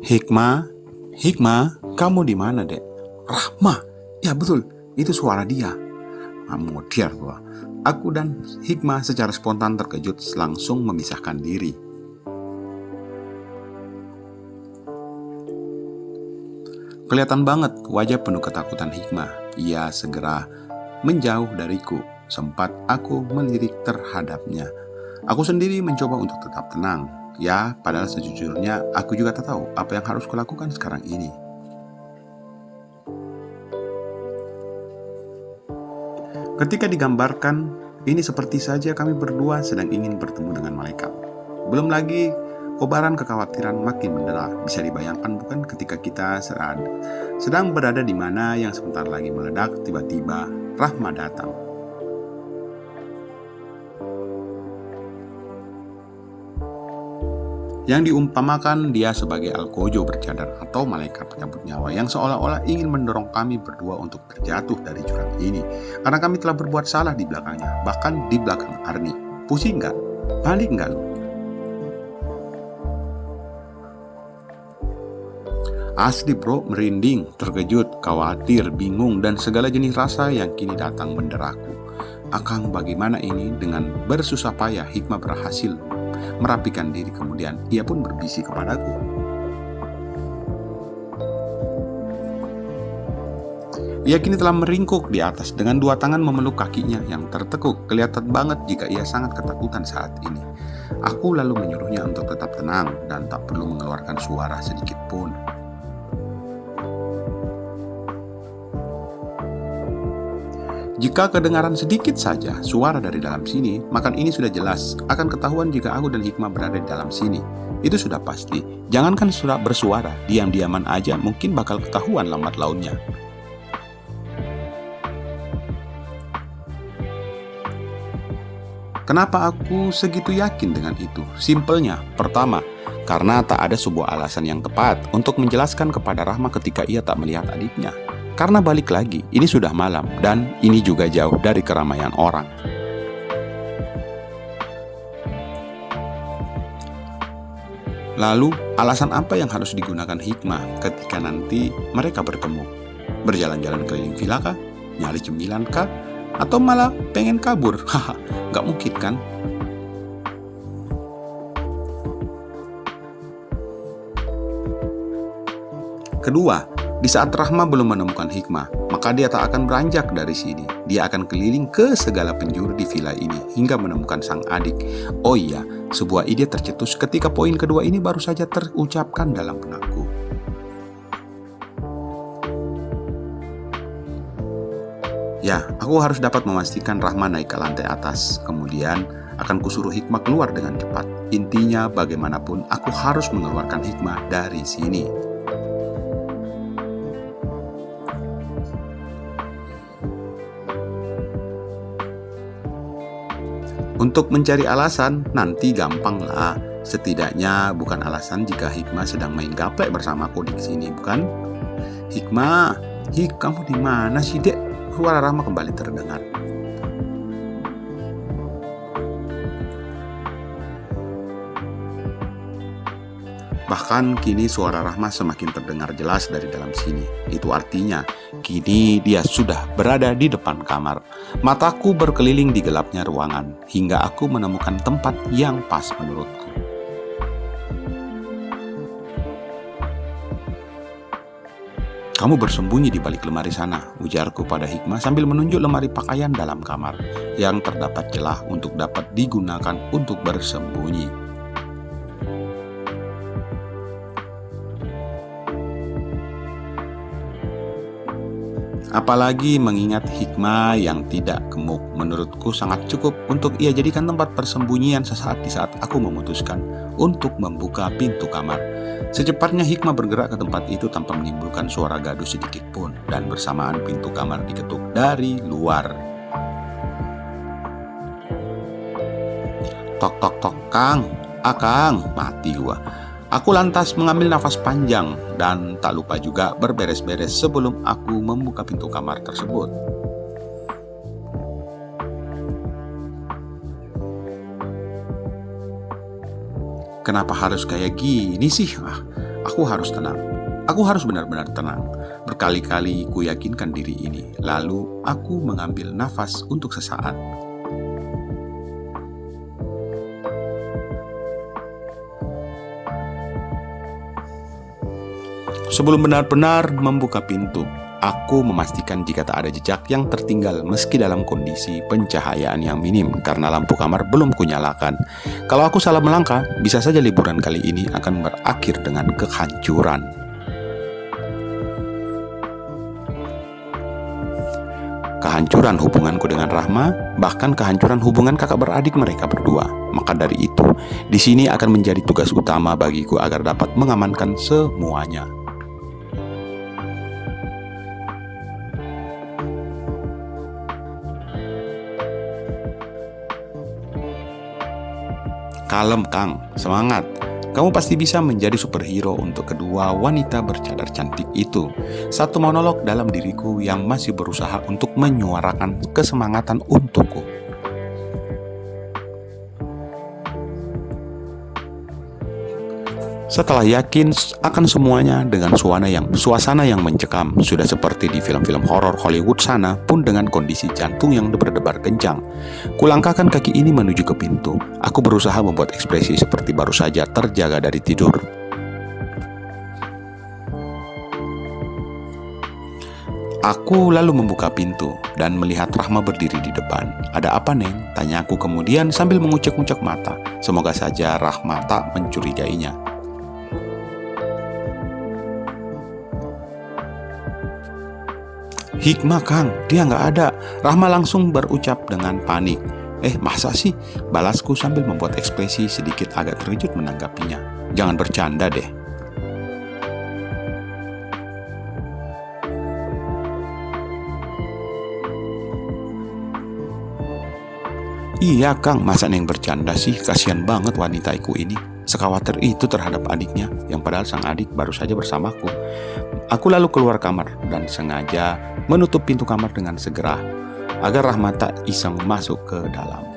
Hikmah, Hikmah, kamu di mana, Dek? Rahma, ya betul, itu suara dia. Kemudian gua. Aku dan Hikmah secara spontan terkejut langsung memisahkan diri. Kelihatan banget wajah penuh ketakutan Hikmah. Ia segera menjauh dariku. Sempat aku melirik terhadapnya. Aku sendiri mencoba untuk tetap tenang. Ya, padahal sejujurnya aku juga tak tahu apa yang harus kulakukan sekarang ini. Ketika digambarkan, ini seperti saja kami berdua sedang ingin bertemu dengan malaikat. Belum lagi kobaran kekhawatiran makin mendera. Bisa dibayangkan bukan ketika kita sedang berada di mana yang sebentar lagi meledak, tiba-tiba Rahma datang. Yang diumpamakan dia sebagai Algojo bercadar atau malaikat penyambut nyawa yang seolah-olah ingin mendorong kami berdua untuk terjatuh dari jurang ini. Karena kami telah berbuat salah di belakangnya, bahkan di belakang Arni. Pusing nggak? Panik nggak lu? Asli bro, merinding, terkejut, khawatir, bingung, dan segala jenis rasa yang kini datang menderaku. Akang, bagaimana ini? Dengan bersusah payah Hikmah berhasil merapikan diri, kemudian ia pun berbisik kepadaku. Ia kini telah meringkuk di atas dengan dua tangan memeluk kakinya yang tertekuk. Kelihatan banget jika ia sangat ketakutan saat ini. Aku lalu menyuruhnya untuk tetap tenang dan tak perlu mengeluarkan suara sedikit pun. Jika kedengaran sedikit saja suara dari dalam sini, maka ini sudah jelas akan ketahuan jika aku dan Hikmah berada di dalam sini. Itu sudah pasti. Jangankan sudah bersuara, diam-diaman aja mungkin bakal ketahuan lambat launnya. Kenapa aku segitu yakin dengan itu? Simpelnya, pertama, karena tak ada sebuah alasan yang tepat untuk menjelaskan kepada Rahma ketika ia tak melihat adiknya. Karena balik lagi, ini sudah malam dan ini juga jauh dari keramaian orang. Lalu, alasan apa yang harus digunakan Hikmah ketika nanti mereka bertemu? Berjalan-jalan keliling villa kah? Nyari cemilan kah? Atau malah pengen kabur? Haha, gak mungkin kan? Kedua, di saat Rahma belum menemukan Hikmah, maka dia tak akan beranjak dari sini. Dia akan keliling ke segala penjuru di villa ini hingga menemukan sang adik. Oh iya, sebuah ide tercetus ketika poin kedua ini baru saja terucapkan dalam benakku. Ya, aku harus dapat memastikan Rahma naik ke lantai atas. Kemudian akan kusuruh Hikmah keluar dengan cepat. Intinya bagaimanapun aku harus mengeluarkan Hikmah dari sini. Untuk mencari alasan, nanti gampang lah. Setidaknya bukan alasan jika Hikmah sedang main gaplek bersamaku di sini, bukan? Hikmah, kamu di mana sih, Dek? Suara Rahma kembali terdengar. Bahkan kini suara Rahma semakin terdengar jelas dari dalam sini. Itu artinya, kini dia sudah berada di depan kamar. Mataku berkeliling di gelapnya ruangan, hingga aku menemukan tempat yang pas menurutku. Kamu bersembunyi di balik lemari sana, ujarku pada Hikmah sambil menunjuk lemari pakaian dalam kamar, yang terdapat celah untuk dapat digunakan untuk bersembunyi. Apalagi mengingat Hikmah yang tidak gemuk, menurutku sangat cukup untuk ia jadikan tempat persembunyian sesaat di saat aku memutuskan untuk membuka pintu kamar. Secepatnya Hikmah bergerak ke tempat itu tanpa menimbulkan suara gaduh sedikit pun, dan bersamaan pintu kamar diketuk dari luar. Tok tok tok, Kang, Akang, mati gua. Aku lantas mengambil nafas panjang dan tak lupa juga berberes-beres sebelum aku membuka pintu kamar tersebut. Kenapa harus kayak gini sih? Aku harus tenang. Aku harus benar-benar tenang. Berkali-kali ku yakinkan diri ini. Lalu aku mengambil nafas untuk sesaat. Sebelum benar-benar membuka pintu, aku memastikan jika tak ada jejak yang tertinggal meski dalam kondisi pencahayaan yang minim karena lampu kamar belum kunyalakan. Kalau aku salah melangkah, bisa saja liburan kali ini akan berakhir dengan kehancuran. Kehancuran hubunganku dengan Rahma, bahkan kehancuran hubungan kakak beradik mereka berdua. Maka dari itu, di sini akan menjadi tugas utama bagiku agar dapat mengamankan semuanya. Kalem Kang, semangat. Kamu pasti bisa menjadi superhero untuk kedua wanita bercadar cantik itu. Satu monolog dalam diriku yang masih berusaha untuk menyuarakan kesemangatan untukku. Setelah yakin akan semuanya dengan suasana yang mencekam, sudah seperti di film-film horor Hollywood sana pun dengan kondisi jantung yang berdebar kencang. Kulangkahkan kaki ini menuju ke pintu. Aku berusaha membuat ekspresi seperti baru saja terjaga dari tidur. Aku lalu membuka pintu dan melihat Rahma berdiri di depan. "Ada apa, Neng?" tanya aku kemudian sambil mengucek-ngucek mata. Semoga saja Rahma tak mencurigainya. "Hikmah Kang, dia nggak ada," Rahma langsung berucap dengan panik. Masa sih?" balasku sambil membuat ekspresi sedikit agak terkejut menanggapinya. "Jangan bercanda deh." "Iya Kang, masa Neng bercanda sih? Kasihan banget wanita iku ini. Sekhawatir itu terhadap adiknya, yang padahal sang adik baru saja bersamaku." Aku lalu keluar kamar dan sengaja menutup pintu kamar dengan segera agar Rahma tak iseng masuk ke dalam.